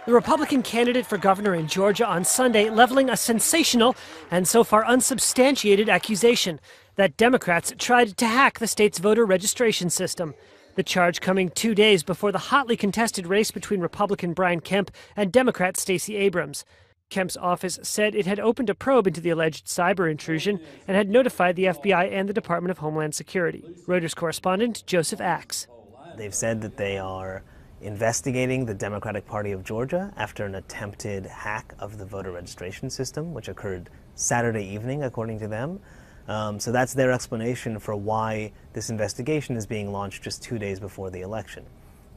The Republican candidate for governor in Georgia on Sunday leveling a sensational and so far unsubstantiated accusation that Democrats tried to hack the state's voter registration system. The charge coming 2 days before the hotly contested race between Republican Brian Kemp and Democrat Stacey Abrams. Kemp's office said it had opened a probe into the alleged cyber intrusion and had notified the FBI and the Department of Homeland Security. Reuters correspondent Joseph Axe. They've said that they are investigating the Democratic Party of Georgia after an attempted hack of the voter registration system, which occurred Saturday evening, according to them. So that's their explanation for why this investigation is being launched just 2 days before the election.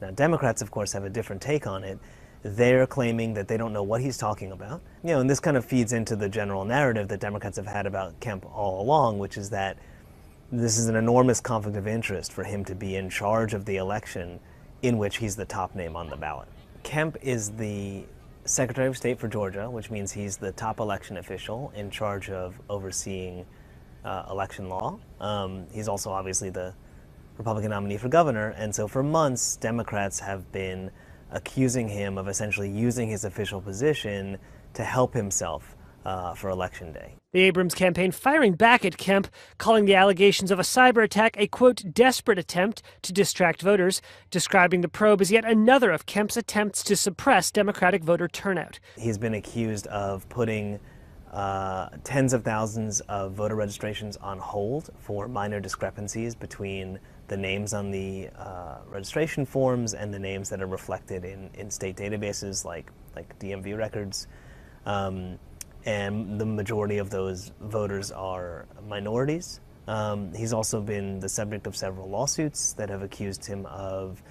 Now, Democrats, of course, have a different take on it. They're claiming that they don't know what he's talking about. And this kind of feeds into the general narrative that Democrats have had about Kemp all along, which is that this is an enormous conflict of interest for him to be in charge of the election in which he's the top name on the ballot. Kemp is the Secretary of State for Georgia, which means he's the top election official in charge of overseeing election law. He's also obviously the Republican nominee for governor, and so for months, Democrats have been accusing him of essentially using his official position to help himself for Election Day. The Abrams campaign firing back at Kemp, calling the allegations of a cyber attack a, quote, desperate attempt to distract voters, describing the probe as yet another of Kemp's attempts to suppress Democratic voter turnout. He's been accused of putting tens of thousands of voter registrations on hold for minor discrepancies between the names on the registration forms and the names that are reflected in state databases like DMV records. And the majority of those voters are minorities. He's also been the subject of several lawsuits that have accused him of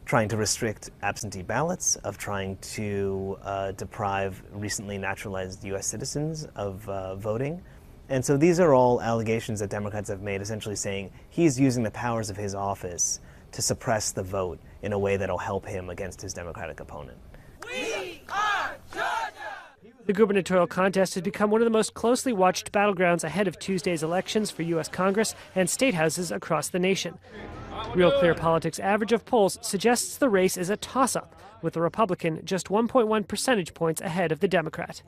trying to restrict absentee ballots, of trying to deprive recently naturalized U.S. citizens of voting. And so these are all allegations that Democrats have made, essentially saying he's using the powers of his office to suppress the vote in a way that'll help him against his Democratic opponent. We are Georgia! The gubernatorial contest has become one of the most closely watched battlegrounds ahead of Tuesday's elections for U.S. Congress and state houses across the nation. Real Clear Politics' average of polls suggests the race is a toss-up, with the Republican just 1.1 percentage points ahead of the Democrat.